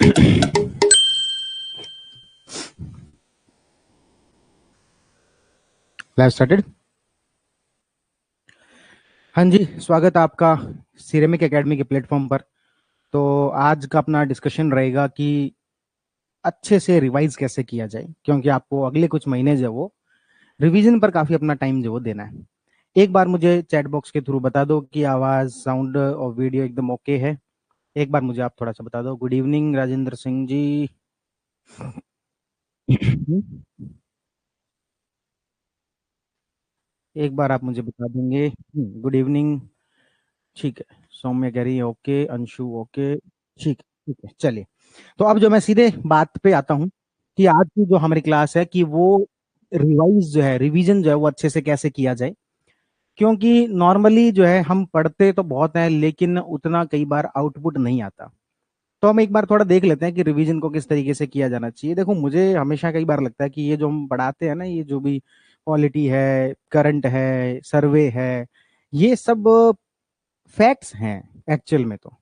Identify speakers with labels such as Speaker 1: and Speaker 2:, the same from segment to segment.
Speaker 1: Live started. हाँ जी, स्वागत है आपका सिरेमिक एकेडमी के प्लेटफॉर्म पर। तो आज का अपना डिस्कशन रहेगा कि अच्छे से रिवाइज कैसे किया जाए, क्योंकि आपको अगले कुछ महीने जो है वो रिवीजन पर काफी अपना टाइम जो वो देना है। एक बार मुझे चैट बॉक्स के थ्रू बता दो कि आवाज, साउंड और वीडियो एकदम ओके है। एक बार मुझे आप थोड़ा सा बता दो। Good evening Rajendra Singh ji. एक बार आप मुझे बता देंगे। Good evening. ठीक है, सौम्य कह रही है ओके, अंशु ओके। ठीक है, चलिए। तो अब जो मैं सीधे बात पे आता हूँ कि आज की जो हमारी क्लास है कि वो रिवाइज जो है, रिवीजन जो है वो अच्छे से कैसे किया जाए। क्योंकि नॉर्मली जो है हम पढ़ते तो बहुत है, लेकिन उतना कई बार आउटपुट नहीं आता। तो हम एक बार थोड़ा देख लेते हैं कि रिवीजन को किस तरीके से किया जाना चाहिए। देखो, मुझे हमेशा कई बार लगता है कि ये जो हम पढ़ाते हैं ना, ये जो भी पॉलिटी है, करंट है, सर्वे है, ये सब फैक्ट्स हैं एक्चुअल में। तो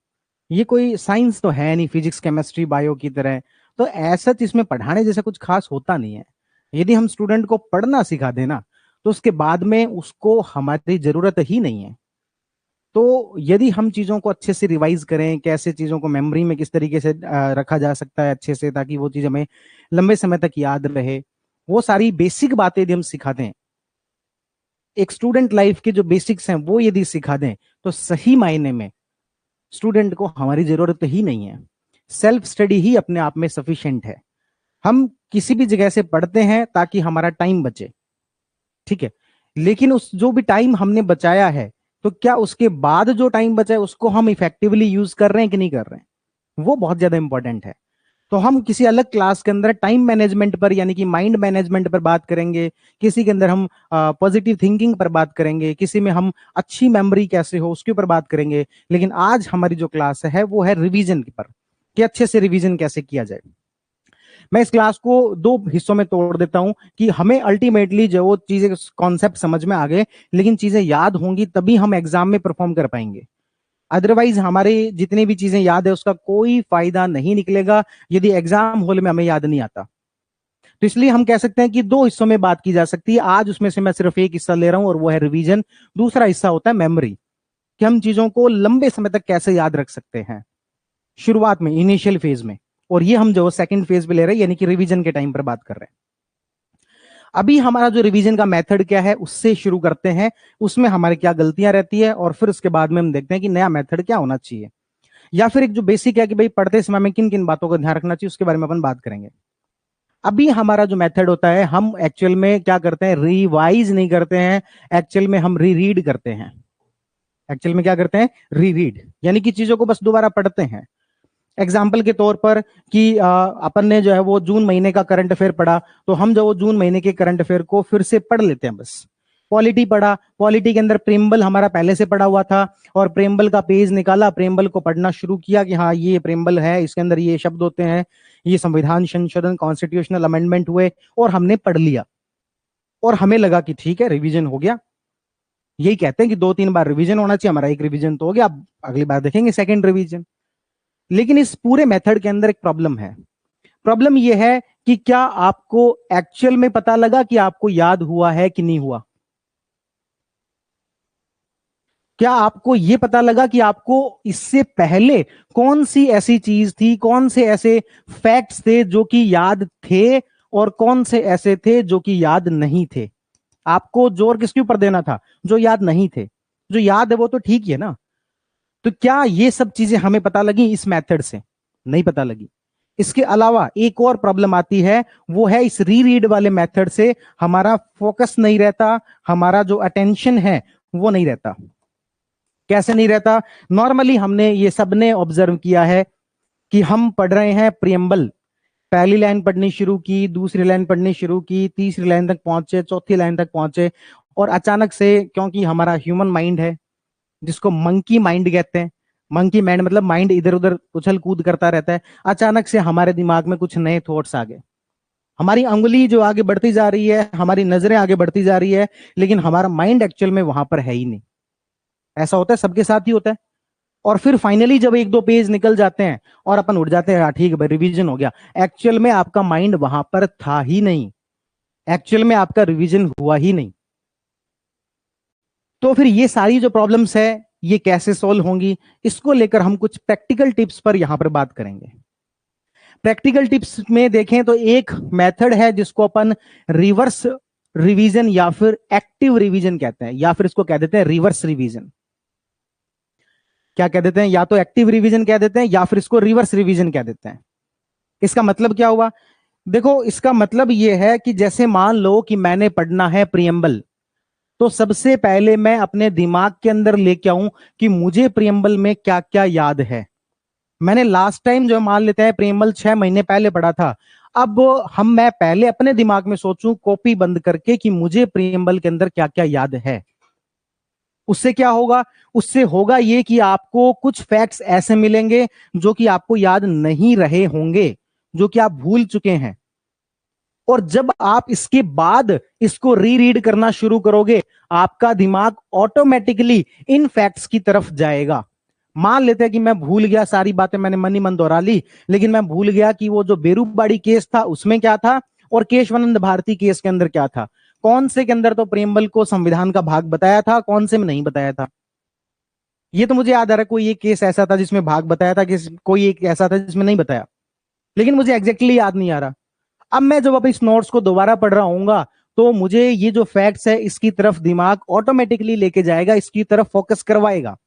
Speaker 1: ये कोई साइंस तो है नहीं, फिजिक्स केमिस्ट्री बायो की तरह। तो ऐसा इसमें पढ़ाने जैसा कुछ खास होता नहीं है। यदि हम स्टूडेंट को पढ़ना सिखा देना, तो उसके बाद में उसको हमारी जरूरत ही नहीं है। तो यदि हम चीजों को अच्छे से रिवाइज करें, कैसे चीजों को मेमोरी में किस तरीके से रखा जा सकता है अच्छे से, ताकि वो चीज हमें लंबे समय तक याद रहे, वो सारी बेसिक बातें यदि हम सिखा दें, एक स्टूडेंट लाइफ के जो बेसिक्स हैं वो यदि सिखा दें, तो सही मायने में स्टूडेंट को हमारी जरूरत ही नहीं है। सेल्फ स्टडी ही अपने आप में सफिशिएंट है। हम किसी भी जगह से पढ़ते हैं ताकि हमारा टाइम बचे, ठीक है। लेकिन उस जो भी टाइम हमने बचाया है, तो क्या उसके बाद जो टाइम बचा है उसको हम इफेक्टिवली यूज कर रहे हैं कि नहीं कर रहे हैं, वो बहुत ज्यादा इंपॉर्टेंट है। तो हम किसी अलग क्लास के अंदर टाइम मैनेजमेंट पर, यानी कि माइंड मैनेजमेंट पर बात करेंगे। किसी के अंदर हम पॉजिटिव थिंकिंग पर बात करेंगे, किसी में हम अच्छी मेमोरी कैसे हो उसके ऊपर बात करेंगे। लेकिन आज हमारी जो क्लास है वो है रिवीजन पर, कि अच्छे से रिवीजन कैसे किया जाए। मैं इस क्लास को दो हिस्सों में तोड़ देता हूं कि हमें अल्टीमेटली जो वो चीजें, कॉन्सेप्ट समझ में आ गए, लेकिन चीजें याद होंगी तभी हम एग्जाम में परफॉर्म कर पाएंगे। अदरवाइज हमारे जितनी भी चीजें याद है उसका कोई फायदा नहीं निकलेगा यदि एग्जाम हॉल में हमें याद नहीं आता। तो इसलिए हम कह सकते हैं कि दो हिस्सों में बात की जा सकती है। आज उसमें से मैं सिर्फ एक हिस्सा ले रहा हूं और वो है रिवीजन। दूसरा हिस्सा होता है मेमोरी, कि हम चीजों को लंबे समय तक कैसे याद रख सकते हैं शुरुआत में, इनिशियल फेज में। और ये हम जो सेकंड फेज पे ले रहे हैं, यानी कि रिवीजन के टाइम पर बात कर रहे हैं। अभी हमारा जो रिवीजन का मेथड क्या है उससे शुरू करते हैं, उसमें हमारी क्या गलतियां रहती है, और फिर उसके बाद में हम देखते हैं कि नया मेथड क्या होना चाहिए। या फिर एक जो बेसिक है कि भाई पढ़ते समय में किन किन बातों का ध्यान रखना चाहिए, उसके बारे में अपन बात करेंगे। अभी हमारा जो मेथड होता है, हम एक्चुअल में क्या करते हैं, रिवाइज नहीं करते हैं, एक्चुअल में हम री रीड करते हैं। एक्चुअल में क्या करते हैं, री रीड, यानी कि चीजों को बस दोबारा पढ़ते हैं। एग्जाम्पल के तौर पर कि अपन ने जो है वो जून महीने का करंट अफेयर पढ़ा, तो हम जो वो जून महीने के करंट अफेयर को फिर से पढ़ लेते हैं बस। पॉलिटी पढ़ा, पॉलिटी के अंदर प्रेम्बल हमारा पहले से पढ़ा हुआ था, और प्रेम्बल का पेज निकाला, प्रेम्बल को पढ़ना शुरू किया कि हाँ ये प्रेम्बल है, इसके अंदर ये शब्द होते हैं, ये संविधान संशोधन, कॉन्स्टिट्यूशनल अमेंडमेंट हुए, और हमने पढ़ लिया। और हमें लगा कि ठीक है, रिवीजन हो गया। यही कहते हैं कि 2-3 बार रिवीजन होना चाहिए, हमारा एक रिवीजन तो हो गया, अब अगली बार देखेंगे सेकेंड रिवीजन। लेकिन इस पूरे मेथड के अंदर एक प्रॉब्लम है। प्रॉब्लम यह है कि क्या आपको एक्चुअल में पता लगा कि आपको याद हुआ है कि नहीं हुआ। क्या आपको यह पता लगा कि आपको इससे पहले कौन सी ऐसी चीज थी, कौन से ऐसे फैक्ट्स थे जो कि याद थे, और कौन से ऐसे थे जो कि याद नहीं थे। आपको जोर किसके ऊपर देना था, जो याद नहीं थे। जो याद है वो तो ठीक ही है ना। तो क्या ये सब चीजें हमें पता लगी इस मेथड से, नहीं पता लगी। इसके अलावा एक और प्रॉब्लम आती है, वो है इस री रीड वाले मेथड से हमारा फोकस नहीं रहता, हमारा जो अटेंशन है वो नहीं रहता। कैसे नहीं रहता, नॉर्मली हमने ये सबने ऑब्जर्व किया है कि हम पढ़ रहे हैं प्रियम्बल, पहली लाइन पढ़नी शुरू की, दूसरी लाइन पढ़नी शुरू की, तीसरी लाइन तक पहुंचे, चौथी लाइन तक पहुंचे, और अचानक से, क्योंकि हमारा ह्यूमन माइंड है जिसको मंकी माइंड कहते हैं, मंकी माइंड मतलब माइंड इधर उधर उछल कूद करता रहता है, अचानक से हमारे दिमाग में कुछ नए थॉट्स आ गए। हमारी अंगुली जो आगे बढ़ती जा रही है, हमारी नजरें आगे बढ़ती जा रही है, लेकिन हमारा माइंड एक्चुअल में वहां पर है ही नहीं। ऐसा होता है, सबके साथ ही होता है। और फिर फाइनली जब एक दो पेज निकल जाते हैं और अपन उठ जाते हैं, ठीक है रिवीजन हो गया, एक्चुअल में आपका माइंड वहां पर था ही नहीं, एक्चुअल में आपका रिवीजन हुआ ही नहीं। तो फिर ये सारी जो प्रॉब्लम्स है ये कैसे सॉल्व होंगी, इसको लेकर हम कुछ प्रैक्टिकल टिप्स पर यहां पर बात करेंगे। प्रैक्टिकल टिप्स में देखें तो एक मेथड है जिसको अपन रिवर्स रिवीजन या फिर एक्टिव रिवीजन कहते हैं, या फिर इसको कह देते हैं रिवर्स रिवीजन। क्या कह देते हैं, या तो एक्टिव रिवीजन कह देते हैं या फिर इसको रिवर्स रिवीजन कह देते हैं। इसका मतलब क्या हुआ, देखो इसका मतलब यह है कि जैसे मान लो कि मैंने पढ़ना है प्रियम्बल, तो सबसे पहले मैं अपने दिमाग के अंदर लेके आऊं कि मुझे प्रियम्बल में क्या क्या याद है। मैंने लास्ट टाइम जो मान लेते हैं प्रियम्बल 6 महीने पहले पढ़ा था, अब मैं पहले अपने दिमाग में सोचूं कॉपी बंद करके कि मुझे प्रियम्बल के अंदर क्या क्या याद है। उससे क्या होगा, उससे होगा ये कि आपको कुछ फैक्ट्स ऐसे मिलेंगे जो कि आपको याद नहीं रहे होंगे, जो कि आप भूल चुके हैं। और जब आप इसके बाद इसको रीरीड करना शुरू करोगे, आपका दिमाग ऑटोमेटिकली इन फैक्ट्स की तरफ जाएगा। मान लेते हैं कि मैं भूल गया, सारी बातें मैंने मन ही मन दोहरा ली, लेकिन मैं भूल गया कि वो जो बेरूबाड़ी केस था उसमें क्या था और केशवानंद भारती केस के अंदर क्या था। कौन से के अंदर तो प्रेमबल को संविधान का भाग बताया था, कौन से में नहीं बताया था। ये तो मुझे याद आ रहा है, कोई एक केस ऐसा था जिसमें भाग बताया था, कोई एक ऐसा था जिसमें नहीं बताया, लेकिन मुझे एग्जैक्टली याद नहीं आ रहा। अब मैं जब इस नोट्स को दोबारा पढ़ रहा हूँ तो मुझे ये जो फैक्ट्स है इसकी तरफ दिमाग ऑटोमेटिकली लेके जाएगा, इसकी तरफ फोकस करवाएगा।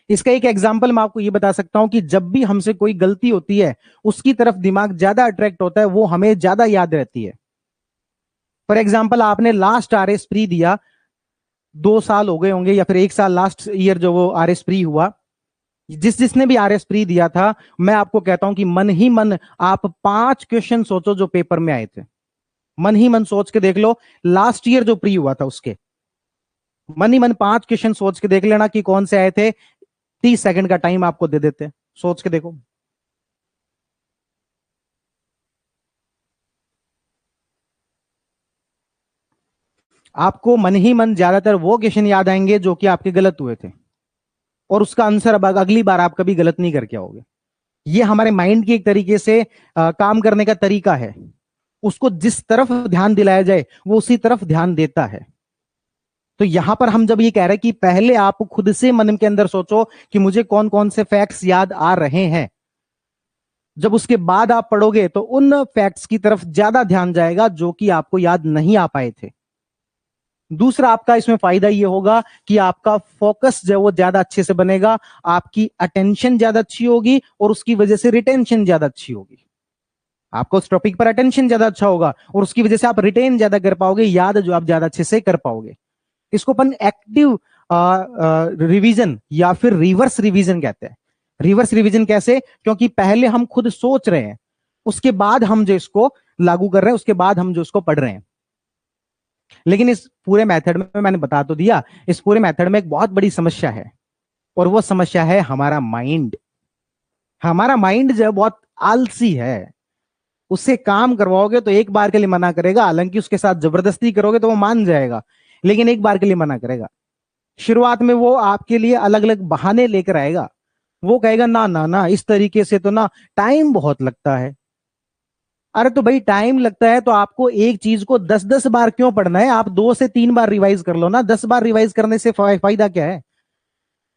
Speaker 1: इसका एक एग्जांपल मैं आपको ये बता सकता हूं कि जब भी हमसे कोई गलती होती है उसकी तरफ दिमाग ज्यादा अट्रैक्ट होता है, वो हमें ज्यादा याद रहती है। फॉर एग्जाम्पल आपने लास्ट आरएस प्री दिया, 2 साल हो गए होंगे या फिर 1 साल, लास्ट ईयर जो वो आरएस प्री हुआ, जिसने भी आरएस प्री दिया था, मैं आपको कहता हूं कि मन ही मन आप 5 क्वेश्चन सोचो जो पेपर में आए थे। मन ही मन सोच के देख लो, लास्ट ईयर जो प्री हुआ था उसके मन ही मन 5 क्वेश्चन सोच के देख लेना कि कौन से आए थे। 30 सेकंड का टाइम आपको दे देते, सोच के देखो। आपको मन ही मन ज्यादातर वो क्वेश्चन याद आएंगे जो कि आपके गलत हुए थे, और उसका आंसर अब अगली बार आप कभी गलत नहीं करके आओगे। ये हमारे माइंड की एक तरीके से काम करने का तरीका है। उसको जिस तरफ ध्यान दिलाया जाए वो उसी तरफ ध्यान देता है। तो यहां पर हम जब ये कह रहे हैं कि पहले आप खुद से मन के अंदर सोचो कि मुझे कौन कौन से फैक्ट्स याद आ रहे हैं, जब उसके बाद आप पढ़ोगे तो उन फैक्ट्स की तरफ ज्यादा ध्यान जाएगा जो कि आपको याद नहीं आ पाए थे। दूसरा आपका इसमें फायदा ये होगा कि आपका फोकस जो वो ज्यादा अच्छे से बनेगा, आपकी अटेंशन ज्यादा अच्छी होगी और उसकी वजह से रिटेंशन ज्यादा अच्छी होगी। आपको उस टॉपिक पर अटेंशन ज्यादा अच्छा होगा और उसकी वजह से आप रिटेन ज्यादा कर पाओगे, याद जो आप ज्यादा अच्छे से कर पाओगे। इसको अपन एक्टिव रिवीजन या फिर रिवर्स रिवीजन कहते हैं। रिवर्स रिवीजन कैसे, क्योंकि पहले हम खुद सोच रहे हैं, उसके बाद हम जो इसको लागू कर रहे हैं, उसके बाद हम जो इसको पढ़ रहे हैं। लेकिन इस पूरे मेथड में मैंने बता तो दिया, इस पूरे मेथड में एक बहुत बड़ी समस्या है, और वो समस्या है हमारा माइंड। हमारा माइंड जो है बहुत आलसी है। उससे काम करवाओगे तो एक बार के लिए मना करेगा, हालांकि उसके साथ जबरदस्ती करोगे तो वो मान जाएगा, लेकिन एक बार के लिए मना करेगा। शुरुआत में वो आपके लिए अलग अलग बहाने लेकर आएगा। वो कहेगा ना ना ना, इस तरीके से तो ना टाइम बहुत लगता है। अरे तो भाई टाइम लगता है तो आपको एक चीज को 10-10 बार क्यों पढ़ना है, आप 2 से 3 बार रिवाइज कर लो ना, 10 बार रिवाइज करने से फायदा क्या है।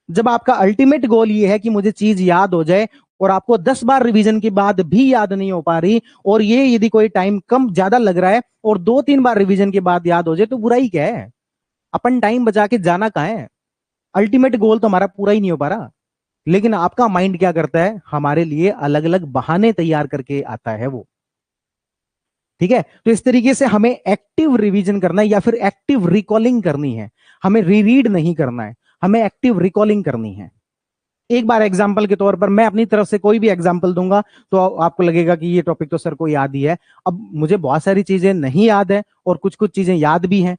Speaker 1: जब आपका अल्टीमेट गोल ये है कि मुझे चीज याद हो जाए और आपको 10 बार रिवीजन के बाद भी याद नहीं हो पा रही, और ये यदि कोई टाइम कम ज्यादा लग रहा है और 2-3 बार रिवीजन के बाद याद हो जाए, तो बुराई क्या है। अपन टाइम बचा के जाना कहाँ है, अल्टीमेट गोल तो हमारा पूरा ही नहीं हो पा रहा। लेकिन आपका माइंड क्या करता है, हमारे लिए अलग अलग बहाने तैयार करके आता है वो। ठीक है, तो इस तरीके से हमें एक्टिव रिवीजन करना है या फिर एक्टिव रिकॉलिंग करनी है। हमें रीरीड नहीं करना है, हमें एक्टिव रिकॉलिंग करनी है। एक बार एग्जाम्पल के तौर पर मैं अपनी तरफ से कोई भी एग्जाम्पल दूंगा तो आपको लगेगा कि ये टॉपिक तो सर को याद ही है। अब मुझे बहुत सारी चीजें नहीं याद है और कुछ कुछ चीजें याद भी हैं,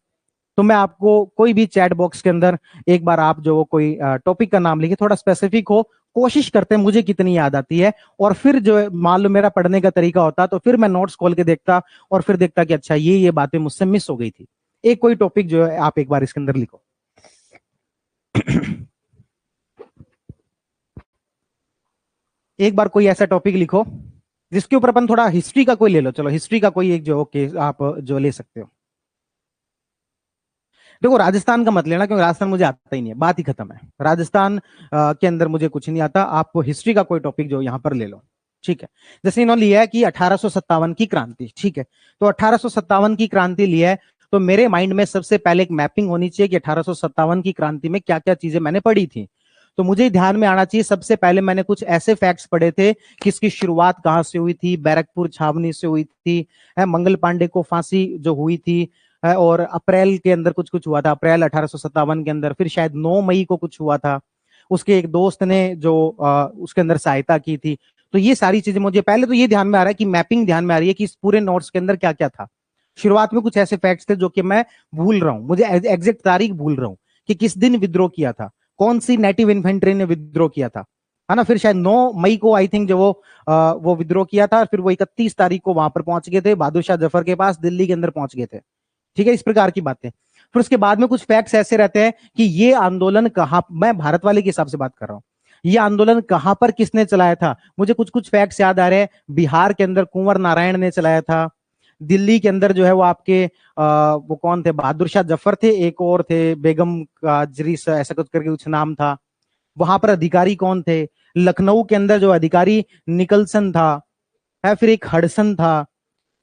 Speaker 1: तो मैं आपको कोई भी चैट बॉक्स के अंदर एक बार आप जो कोई टॉपिक का नाम लिखे, थोड़ा स्पेसिफिक हो, कोशिश करते हैं मुझे कितनी याद आती है, और फिर जो मान लो मेरा पढ़ने का तरीका होता तो फिर मैं नोट्स खोल के देखता और फिर देखता कि अच्छा ये बातें मुझसे मिस हो गई थी। एक कोई टॉपिक जो है आप एक बार इसके अंदर लिखो। एक बार कोई ऐसा टॉपिक लिखो जिसके ऊपर अपन थोड़ा हिस्ट्री का कोई ले लो, चलो हिस्ट्री का कोई एक जो ओके आप जो ले सकते हो। देखो राजस्थान का मत लेना क्योंकि राजस्थान मुझे आता ही नहीं है, बात ही खत्म है। राजस्थान के अंदर मुझे कुछ नहीं आता, आप हिस्ट्री का कोई टॉपिक जो यहां पर ले लो, ठीक है। जैसे इन्होंने लिया है कि 1857 की क्रांति, ठीक है। तो 1857 की क्रांति लिया है, तो मेरे माइंड में सबसे पहले एक मैपिंग होनी चाहिए कि 1857 की क्रांति में क्या क्या चीजें मैंने पढ़ी थी। तो मुझे ध्यान में आना चाहिए सबसे पहले मैंने कुछ ऐसे फैक्ट्स पढ़े थे कि इसकी शुरुआत कहां से हुई थी, बैरकपुर छावनी से हुई थी, है मंगल पांडे को फांसी जो हुई थी, और अप्रैल के अंदर कुछ कुछ हुआ था, अप्रैल 1857 के अंदर, फिर शायद 9 मई को कुछ हुआ था, उसके एक दोस्त ने जो उसके अंदर सहायता की थी। तो ये सारी चीजें मुझे पहले तो ये ध्यान में आ रहा है कि मैपिंग ध्यान में आ रही है कि इस पूरे नोट्स के अंदर क्या क्या था। शुरुआत में कुछ ऐसे फैक्ट्स थे जो कि मैं भूल रहा हूं, मुझे एग्जैक्ट तारीख भूल रहा हूं कि किस दिन विद्रोह किया था, कौन सी नेटिव इन्फेंट्री ने विद्रोह किया था, है ना। फिर शायद 9 मई को आई थिंक जो वो विद्रोह किया था, फिर वो 31 तारीख को वहां पर पहुंच गए थे, बहादुर शाह जफर के पास दिल्ली के अंदर पहुंच गए थे, ठीक है, इस प्रकार की बातें। फिर उसके बाद में कुछ फैक्ट्स ऐसे रहते हैं कि ये आंदोलन कहां, मैं भारत वाले के हिसाब से बात कर रहा हूं, ये आंदोलन कहां पर किसने चलाया था। मुझे कुछ कुछ फैक्ट्स याद आ रहे हैं, बिहार के अंदर कुंवर नारायण ने चलाया था, दिल्ली के अंदर जो है वो आपके वो कौन थे, बहादुर शाह जफर थे, एक और थे बेगम काजरी ऐसा कुछ करके कुछ नाम था, वहां पर अधिकारी कौन थे, लखनऊ के अंदर जो अधिकारी निकलसन था, है फिर एक हडसन था,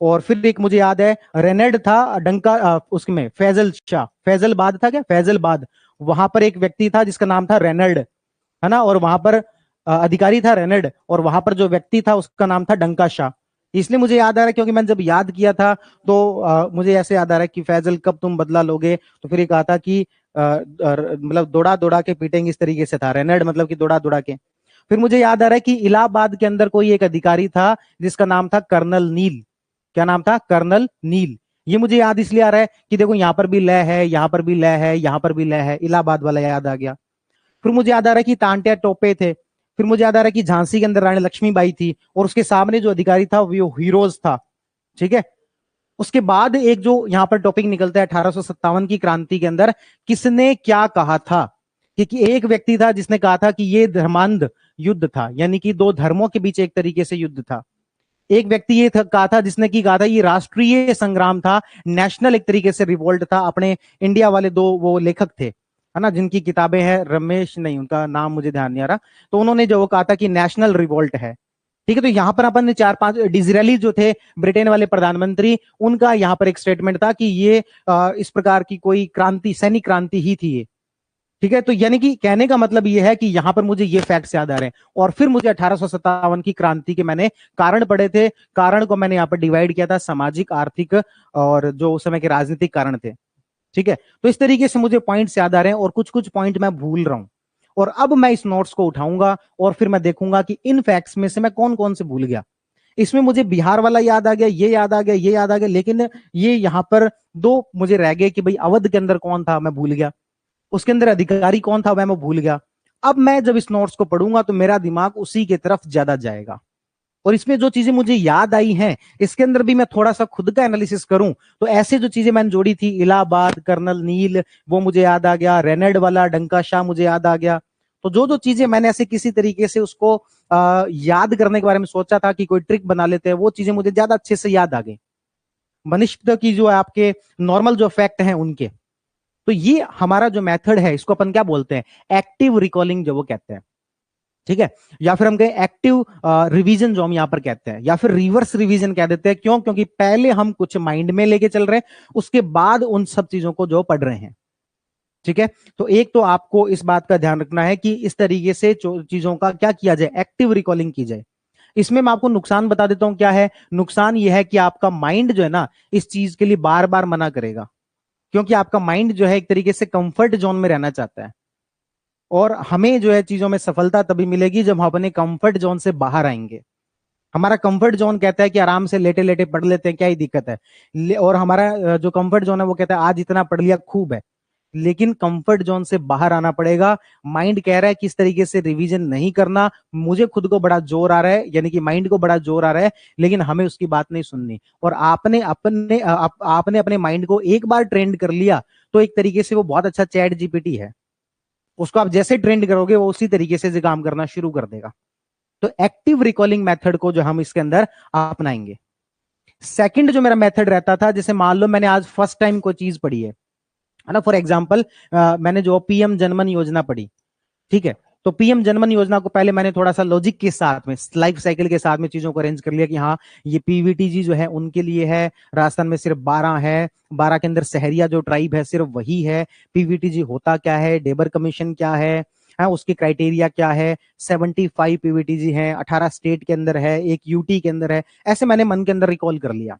Speaker 1: और फिर एक मुझे याद है रेनेड था, डंका उसमें फैजल शाह, फैजलबाद था क्या, फैजलबाद, वहां पर एक व्यक्ति था जिसका नाम था रेनल्ड, है ना, और वहां पर अधिकारी था रेनल्ड, और वहां पर जो व्यक्ति था उसका नाम था डंका शाह। इसलिए मुझे याद आ रहा है क्योंकि मैंने जब याद किया था तो मुझे ऐसे याद आ रहा है कि फैजल कब तुम बदला लोगे, तो फिर ये कहा था कि मतलब दौड़ा दौड़ा के पीटेंगे, इस तरीके से था रेनल्ड, मतलब कि दौड़ा दौड़ा के। फिर मुझे याद आ रहा है कि इलाहाबाद के अंदर कोई एक अधिकारी था जिसका नाम था कर्नल नील, क्या नाम था, कर्नल नील। ये मुझे याद इसलिए आ रहा है कि देखो यहाँ पर भी लय है, यहाँ पर भी लय है, यहाँ पर भी लय है, इलाहाबाद वाला याद आ गया। फिर मुझे याद आ रहा है कि तांटिया टोपे थे, फिर मुझे याद आ रहा है कि झांसी के अंदर रानी लक्ष्मीबाई थी, और उसके सामने जो अधिकारी था वो हीरोज था, ठीक है। उसके बाद एक जो यहां पर टॉपिक निकलता है 1857 की क्रांति के अंदर, किसने क्या कहा था, क्योंकि एक व्यक्ति था जिसने कहा था कि ये धर्मांध युद्ध था, यानी कि दो धर्मों के बीच एक तरीके से युद्ध था। एक व्यक्ति ये कहा था जिसने की कहा था ये राष्ट्रीय संग्राम था, नेशनल एक तरीके से रिवोल्ट था, अपने इंडिया वाले दो वो लेखक थे, है ना, जिनकी किताबें हैं, रमेश नहीं उनका नाम मुझे ध्यान नहीं आ रहा, तो उन्होंने जो वो कहा था कि नेशनल रिवोल्ट है, ठीक है। तो यहां पर अपन ने 4-5 डिजरेली जो थे ब्रिटेन वाले प्रधानमंत्री, उनका यहां पर एक स्टेटमेंट था कि ये इस प्रकार की कोई क्रांति, सैनिक क्रांति ही थी ये, ठीक है। तो यानी कि कहने का मतलब ये है कि यहां पर मुझे ये फैक्ट्स याद आ रहे हैं, और फिर मुझे 1857 की क्रांति के मैंने कारण पढ़े थे, कारण को मैंने यहां पर डिवाइड किया था सामाजिक, आर्थिक और जो उस समय के राजनीतिक कारण थे, ठीक है। तो इस तरीके से मुझे पॉइंट्स याद आ रहे हैं, और कुछ कुछ पॉइंट मैं भूल रहा हूं, और अब मैं इस नोट्स को उठाऊंगा और फिर मैं देखूंगा कि इन फैक्ट्स में से मैं कौन कौन से भूल गया। इसमें मुझे बिहार वाला याद आ गया, ये याद आ गया, ये याद आ गया, लेकिन ये यहां पर दो मुझे रह गए कि भाई अवध के अंदर कौन था मैं भूल गया, उसके अंदर अधिकारी कौन था वह मैं भूल गया। अब मैं जब इस नोट्स को पढ़ूंगा तो मेरा दिमाग उसी की तरफ ज्यादा जाएगा, और इसमें जो चीजें मुझे याद आई हैं इसके अंदर भी मैं थोड़ा सा खुद का एनालिसिस करूं, तो ऐसे जो चीजें मैंने जोड़ी थी, इलाहाबाद, कर्नल नील, वो मुझे याद आ गया, रेनेड वाला, डंका शाह मुझे याद आ गया। तो जो जो चीजें मैंने ऐसे किसी तरीके से उसको याद करने के बारे में सोचा था कि कोई ट्रिक बना लेते हैं, वो चीजें मुझे ज्यादा अच्छे से याद आ गई, मनिष्ठ की जो है आपके नॉर्मल जो फैक्ट हैं उनके। तो ये हमारा जो मेथड है इसको अपन क्या बोलते हैं, एक्टिव रिकॉलिंग जो वो कहते हैं, ठीक है। या फिर हम कहें एक्टिव रिवीजन जो हम यहां पर कहते हैं, या फिर रिवर्स रिवीजन कह देते हैं, क्यों, क्योंकि पहले हम कुछ माइंड में लेके चल रहे हैं, उसके बाद उन सब चीजों को जो पढ़ रहे हैं, ठीक है। तो एक तो आपको इस बात का ध्यान रखना है कि इस तरीके से चीजों का क्या किया जाए, एक्टिव रिकॉलिंग की जाए। इसमें मैं आपको नुकसान बता देता हूं क्या है, नुकसान यह है कि आपका माइंड जो है ना इस चीज के लिए बार बार मना करेगा, क्योंकि आपका माइंड जो है एक तरीके से कंफर्ट जोन में रहना चाहता है, और हमें जो है चीजों में सफलता तभी मिलेगी जब हम अपने कंफर्ट जोन से बाहर आएंगे। हमारा कंफर्ट जोन कहता है कि आराम से लेटे लेटे पढ़ लेते हैं, क्या ही दिक्कत है, और हमारा जो कंफर्ट जोन है वो कहता है आज इतना पढ़ लिया खूब है, लेकिन कंफर्ट जोन से बाहर आना पड़ेगा। माइंड कह रहा है कि इस तरीके से रिवीजन नहीं करना, मुझे खुद को बड़ा जोर आ रहा है, यानी कि माइंड को बड़ा जोर आ रहा है, लेकिन हमें उसकी बात नहीं सुननी। और आपने अपने माइंड को एक बार ट्रेंड कर लिया तो एक तरीके से वो बहुत अच्छा चैट जीपीटी है, उसको आप जैसे ट्रेंड करोगे वो उसी तरीके से काम करना शुरू कर देगा। तो एक्टिव रिकॉलिंग मेथड को जो हम इसके अंदर अपनाएंगे। सेकंड जो मेरा मेथड रहता था, जैसे मान लो मैंने आज फर्स्ट टाइम कोई चीज पढ़ी है ना, फॉर एग्जांपल मैंने जो पीएम जनमन योजना पढ़ी, ठीक है, तो पीएम जनमन योजना को पहले मैंने थोड़ा सा लॉजिक के साथ में, लाइफ साइकिल के साथ में चीजों को अरेंज कर लिया कि हाँ ये पीवीटीजी जो है उनके लिए है, राजस्थान में सिर्फ 12 है, 12 के अंदर सहरिया जो ट्राइब है सिर्फ वही है, पीवीटीजी होता क्या है, डेबर कमीशन क्या है, हाँ उसकी क्राइटेरिया क्या है, 75 पीवीटीजी है, 18 स्टेट के अंदर है, एक यूटी के अंदर है, ऐसे मैंने मन के अंदर रिकॉल कर लिया,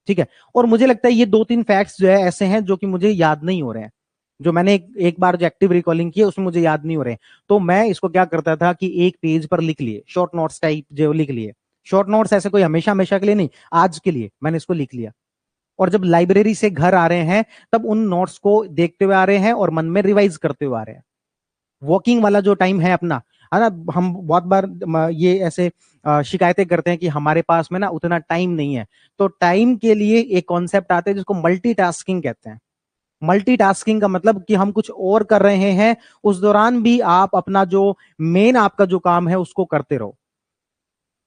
Speaker 1: ठीक है। और मुझे लगता है ये 2-3 फैक्ट्स जो है ऐसे हैं जो कि मुझे याद नहीं हो रहे हैं, जो मैंने एक बार जो एक्टिव रिकॉलिंग की है उसमें मुझे याद नहीं हो रहे हैं, तो मैं इसको क्या करता था कि एक पेज पर लिख लिए, शॉर्ट नोट्स टाइप जो लिख लिए, शॉर्ट नोट्स ऐसे कोई हमेशा हमेशा के लिए नहीं, आज के लिए मैंने इसको लिख लिया, और जब लाइब्रेरी से घर आ रहे हैं तब उन नोट्स को देखते हुए आ रहे हैं और मन में रिवाइज करते हुए आ रहे हैं। वॉकिंग वाला जो टाइम है अपना, है ना, हम बहुत बार ये ऐसे शिकायतें करते हैं कि हमारे पास में ना उतना टाइम नहीं है, तो टाइम के लिए एक कॉन्सेप्ट आता है जिसको मल्टीटास्किंग कहते हैं। मल्टीटास्किंग का मतलब कि हम कुछ और कर रहे हैं, उस दौरान भी आप अपना जो मेन आपका जो काम है उसको करते रहो।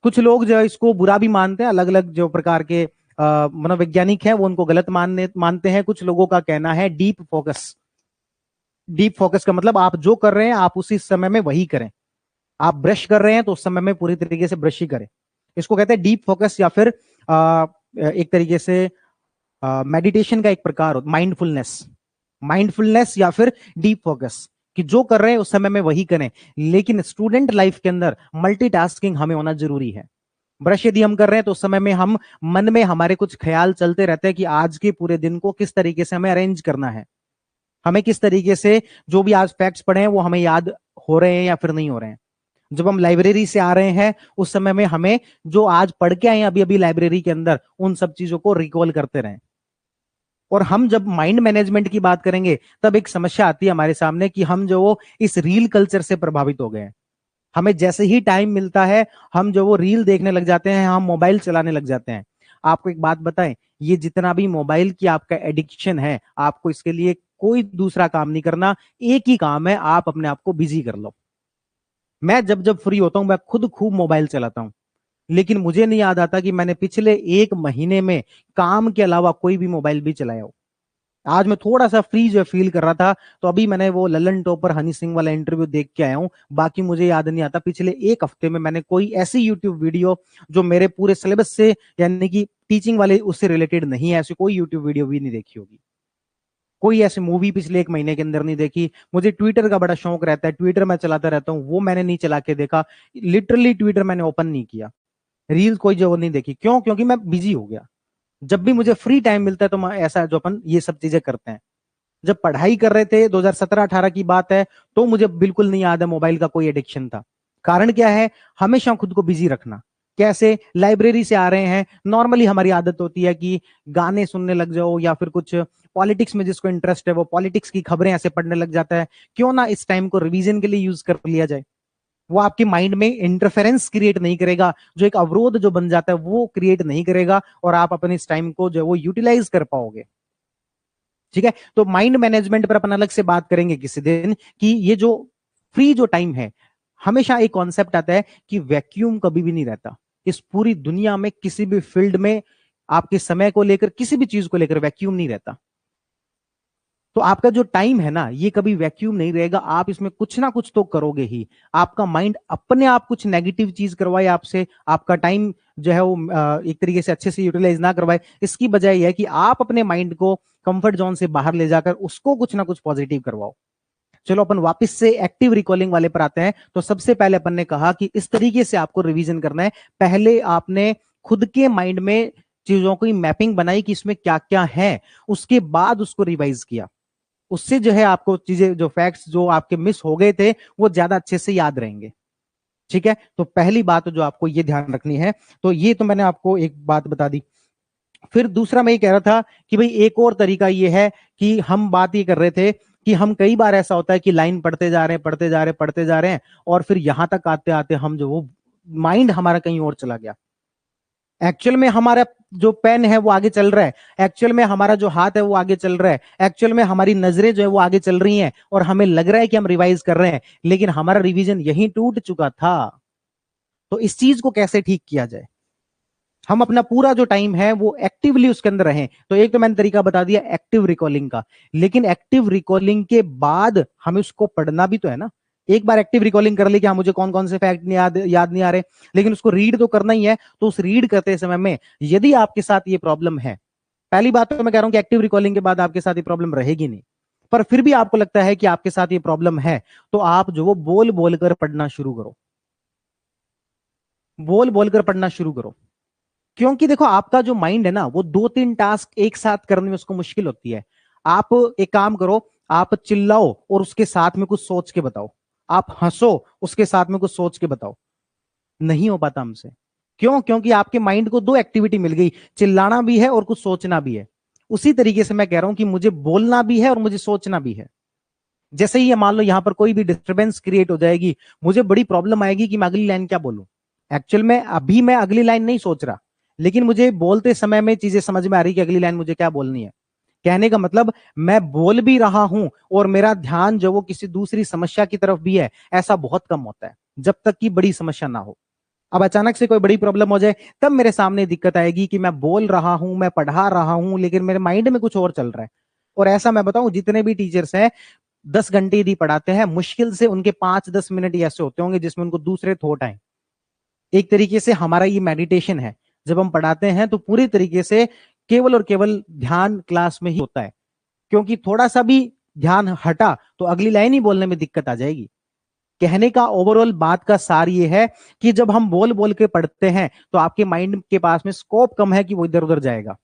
Speaker 1: कुछ लोग जो इसको बुरा भी मानते हैं, अलग अलग जो प्रकार के मनोवैज्ञानिक हैं वो उनको गलत मानते हैं। कुछ लोगों का कहना है डीप फोकस, डीप फोकस का मतलब आप जो कर रहे हैं आप उसी समय में वही करें, आप ब्रश कर रहे हैं तो उस समय में पूरी तरीके से ब्रश ही करें, इसको कहते हैं डीप फोकस, या फिर एक तरीके से मेडिटेशन का एक प्रकार हो, माइंडफुलनेस, माइंडफुलनेस या फिर डीप फोकस, कि जो कर रहे हैं उस समय में वही करें। लेकिन स्टूडेंट लाइफ के अंदर मल्टीटास्किंग हमें होना जरूरी है। ब्रश यदि हम कर रहे हैं तो उस समय में हम मन में हमारे कुछ ख्याल चलते रहते हैं कि आज के पूरे दिन को किस तरीके से हमें अरेंज करना है, हमें किस तरीके से जो भी आज फैक्ट्स पढ़े हैं वो हमें याद हो रहे हैं या फिर नहीं हो रहे हैं। जब हम लाइब्रेरी से आ रहे हैं उस समय में हमें जो आज पढ़ के आए हैं अभी अभी लाइब्रेरी के अंदर उन सब चीजों को रिकॉल करते रहें। और हम जब माइंड मैनेजमेंट की बात करेंगे तब एक समस्या आती है हमारे सामने कि हम जो वो इस रील कल्चर से प्रभावित हो गए हैं। हमें जैसे ही टाइम मिलता है हम जो वो रील देखने लग जाते हैं, हम मोबाइल चलाने लग जाते हैं। आपको एक बात बताएं, ये जितना भी मोबाइल की आपका एडिक्शन है, आपको इसके लिए कोई दूसरा काम नहीं करना, एक ही काम है, आप अपने आप को बिजी कर लो। मैं जब जब फ्री होता हूं मैं खुद खूब मोबाइल चलाता हूं, लेकिन मुझे नहीं याद आता कि मैंने पिछले 1 महीने में काम के अलावा कोई भी मोबाइल भी चलाया हो। आज मैं थोड़ा सा फ्री जो फील कर रहा था तो अभी मैंने वो ललन टॉपर हनी सिंह वाला इंटरव्यू देख के आया हूं, बाकी मुझे याद नहीं आता पिछले 1 हफ्ते में मैंने कोई ऐसी यूट्यूब वीडियो जो मेरे पूरे सिलेबस से यानी कि टीचिंग वाले उससे रिलेटेड नहीं है, ऐसी कोई यूट्यूब वीडियो भी नहीं देखी होगी। कोई ऐसी मूवी पिछले 1 महीने के अंदर नहीं देखी। मुझे ट्विटर का बड़ा शौक रहता है, ट्विटर मैं चलाता रहता हूँ, वो मैंने नहीं चला के देखा, लिटरली ट्विटर मैंने ओपन नहीं किया, रील कोई जो नहीं देखी। क्यों? क्योंकि मैं बिजी हो गया। जब भी मुझे फ्री टाइम मिलता है तो मैं ऐसा जो अपन ये सब चीजें करते हैं। जब पढ़ाई कर रहे थे 2017-18 की बात है तो मुझे बिल्कुल नहीं याद है मोबाइल का कोई एडिक्शन था। कारण क्या है? हमेशा खुद को बिजी रखना। कैसे? लाइब्रेरी से आ रहे हैं, नॉर्मली हमारी आदत होती है कि गाने सुनने लग जाओ या फिर कुछ पॉलिटिक्स में जिसको इंटरेस्ट है वो पॉलिटिक्स की खबरें ऐसे पढ़ने लग जाता है। क्यों ना इस टाइम को रिवीजन के लिए यूज कर लिया जाए। वो आपके माइंड में इंटरफेरेंस क्रिएट नहीं करेगा, जो एक अवरोध जो बन जाता है वो क्रिएट नहीं करेगा, और आप अपने इस टाइम को जो वो यूटिलाइज कर पाओगे। ठीक है, तो माइंड मैनेजमेंट पर अपन अलग से बात करेंगे किसी दिन कि ये जो फ्री जो टाइम है, हमेशा एक कॉन्सेप्ट आता है कि वैक्यूम कभी भी नहीं रहता। इस पूरी दुनिया में किसी भी फील्ड में आपके समय को लेकर किसी भी चीज को लेकर वैक्यूम नहीं रहता। तो आपका जो टाइम है ना ये कभी वैक्यूम नहीं रहेगा, आप इसमें कुछ ना कुछ तो करोगे ही। आपका माइंड अपने आप कुछ नेगेटिव चीज करवाए आपसे, आपका टाइम जो है वो एक तरीके से अच्छे से यूटिलाइज ना करवाए, इसकी बजाय यह है कि आप अपने माइंड को कंफर्ट जोन से बाहर ले जाकर उसको कुछ ना कुछ पॉजिटिव करवाओ। चलो अपन वापस से एक्टिव रिकॉलिंग वाले पर आते हैं। तो सबसे पहले अपन ने कहा कि इस तरीके से आपको रिवीजन करना है। पहले आपने खुद के माइंड में चीजों की मैपिंग बनाई कि इसमें क्या क्या है, उसके बाद उसको रिवाइज किया। उससे जो है आपको चीजें जो फैक्ट्स जो आपके मिस हो गए थे वो ज्यादा अच्छे से याद रहेंगे। ठीक है, तो पहली बात जो आपको ये ध्यान रखनी है, तो ये तो मैंने आपको एक बात बता दी। फिर दूसरा मैं ये कह रहा था कि भाई एक और तरीका ये है कि हम बात ये कर रहे थे कि हम कई बार ऐसा होता है कि लाइन पढ़ते जा रहे हैं पढ़ते जा रहे हैं पढ़ते जा रहे हैं, और फिर यहां तक आते आते हम जो वो माइंड हमारा कहीं और चला गया। एक्चुअल में हमारा जो पेन है वो आगे चल रहा है, एक्चुअल में हमारा जो हाथ है वो आगे चल रहा है, एक्चुअल में हमारी नजरें जो है वो आगे चल रही हैं, और हमें लग रहा है कि हम रिवाइज कर रहे हैं, लेकिन हमारा रिवीजन यहीं टूट चुका था। तो इस चीज को कैसे ठीक किया जाए, हम अपना पूरा जो टाइम है वो एक्टिवली उसके अंदर रहें। तो एक तो मैंने तरीका बता दिया एक्टिव रिकॉलिंग का, लेकिन एक्टिव रिकॉलिंग के बाद हमें उसको पढ़ना भी तो है ना। एक बार एक्टिव रिकॉलिंग कर ली कि हाँ मुझे कौन कौन से फैक्ट याद नहीं आ रहे, लेकिन उसको रीड तो करना ही है। तो उस रीड करते समय में यदि आपके साथ ये प्रॉब्लम है, पहली बात तो मैं कह रहा हूं कि एक्टिव रिकॉलिंग के बाद आपके साथ ये प्रॉब्लम रहेगी नहीं, पर फिर भी आपको लगता है कि आपके साथ ये प्रॉब्लम है, तो आप जो वो बोल बोल कर पढ़ना शुरू करो, बोल बोल कर पढ़ना शुरू करो। क्योंकि देखो आपका जो माइंड है ना, वो 2-3 टास्क एक साथ करने में उसको मुश्किल होती है। आप एक काम करो, आप चिल्लाओ और उसके साथ में कुछ सोच के बताओ, आप हंसो उसके साथ में कुछ सोच के बताओ, नहीं हो पाता हमसे। क्यों? क्योंकि आपके माइंड को 2 एक्टिविटी मिल गई, चिल्लाना भी है और कुछ सोचना भी है। उसी तरीके से मैं कह रहा हूं कि मुझे बोलना भी है और मुझे सोचना भी है। जैसे ही मान लो यहां पर कोई भी डिस्टरबेंस क्रिएट हो जाएगी, मुझे बड़ी प्रॉब्लम आएगी कि मैं अगली लाइन क्या बोलूं। एक्चुअल में अभी मैं अगली लाइन नहीं सोच रहा, लेकिन मुझे बोलते समय में चीजें समझ में आ रही कि अगली लाइन मुझे क्या बोलनी है। कहने का मतलब मैं बोल भी रहा हूं और मेरा ध्यान जो वो किसी दूसरी समस्या की तरफ भी है, ऐसा बहुत कम होता है जब तक कि बड़ी समस्या ना हो। अब अचानक से कोई बड़ी प्रॉब्लम हो जाए, तब मेरे सामने दिक्कत आएगी कि मैं बोल रहा हूं, मैं पढ़ा रहा हूं, लेकिन मेरे माइंड में कुछ और चल रहा है। और ऐसा मैं बताऊं, जितने भी टीचर्स हैं 10 घंटे यदि पढ़ाते हैं, मुश्किल से उनके 5-10 मिनट ऐसे होते होंगे जिसमें उनको दूसरे थॉट आए। एक तरीके से हमारा ये मेडिटेशन है, जब हम पढ़ाते हैं तो पूरी तरीके से केवल और केवल ध्यान क्लास में ही होता है। क्योंकि थोड़ा सा भी ध्यान हटा तो अगली लाइन ही बोलने में दिक्कत आ जाएगी। कहने का ओवरऑल बात का सार ये है कि जब हम बोल बोल के पढ़ते हैं तो आपके माइंड के पास में स्कोप कम है कि वो इधर उधर जाएगा।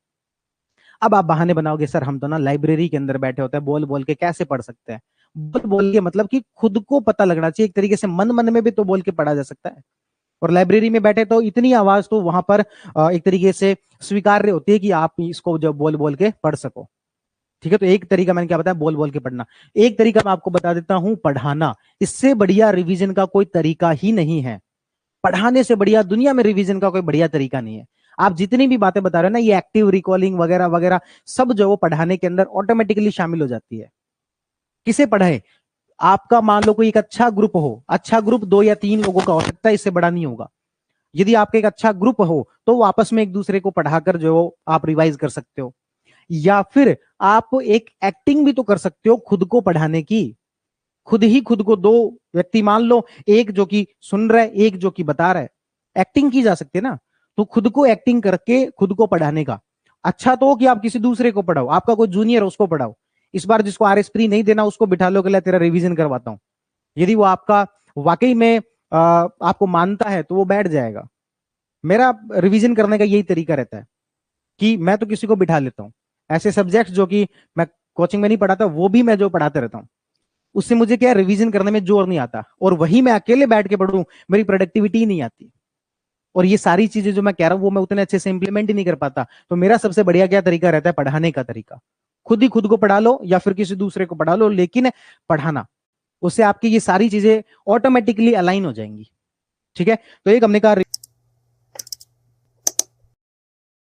Speaker 1: अब आप बहाने बनाओगे, सर हम तो ना लाइब्रेरी के अंदर बैठे होते हैं, बोल बोल के कैसे पढ़ सकते हैं। बोल बोल के मतलब कि खुद को पता लगना चाहिए, एक तरीके से मन मन में भी तो बोल के पढ़ा जा सकता है। और लाइब्रेरी में बैठे तो इतनी आवाज तो वहां पर एक तरीके से स्वीकार्य होती है कि आप इसको जब बोल बोल के पढ़ सको। ठीक है, तो एक तरीका मैंने क्या बताया, बोल बोल के पढ़ना। एक तरीका मैं आपको बता देता हूं, पढ़ाना। इससे बढ़िया रिवीजन का कोई तरीका ही नहीं है। पढ़ाने से बढ़िया दुनिया में रिवीजन का कोई बढ़िया तरीका नहीं है। आप जितनी भी बातें बता रहे हो ना, ये एक्टिव रिकॉलिंग वगैरह वगैरह, सब जो वो पढ़ाने के अंदर ऑटोमेटिकली शामिल हो जाती है। किसे पढ़ाए? आपका मान लो कोई एक अच्छा ग्रुप हो, अच्छा ग्रुप 2 या 3 लोगों का हो सकता है, इससे बड़ा नहीं होगा। यदि आपका एक अच्छा ग्रुप हो तो वो आपस में एक दूसरे को पढ़ाकर जो आप रिवाइज कर सकते हो। या फिर आप एक एक्टिंग भी तो कर सकते हो खुद को पढ़ाने की। खुद ही खुद को 2 व्यक्ति मान लो, एक जो कि सुन रहा है, एक जो कि बता रहा है, एक्टिंग की जा सकती है ना। तो खुद को एक्टिंग करके खुद को पढ़ाने का अच्छा तो हो कि आप किसी दूसरे को पढ़ाओ, आपका कोई जूनियर है उसको पढ़ाओ। इस बार जिसको RS प्री नहीं देना उसको बिठा लो, कि तेरा रिवीजन करवाता हूं। यदि वो आपका वाकई में आपको मानता है तो वो बैठ जाएगा। मेरा रिवीजन करने का यही तरीका रहता है कि मैं तो किसी को बिठा लेता हूं। ऐसे सब्जेक्ट्स जो कि मैं कोचिंग में नहीं पढ़ाता, वो भी मैं जो पढ़ाते रहता हूं, उससे मुझे क्या रिवीजन करने में जोर नहीं आता। और वही मैं अकेले बैठ के पढ़ूं, मेरी प्रोडक्टिविटी नहीं आती। और ये सारी चीजें जो मैं कह रहा हूं वो मैं उतने अच्छे से इंप्लीमेंट ही नहीं कर पाता। तो मेरा सबसे बढ़िया क्या तरीका रहता है, पढ़ाने का तरीका। खुद ही खुद को पढ़ा लो या फिर किसी दूसरे को पढ़ा लो, लेकिन पढ़ाना, उससे आपकी ये सारी चीजें ऑटोमेटिकली अलाइन हो जाएंगी। ठीक है, तो एक हमने कहा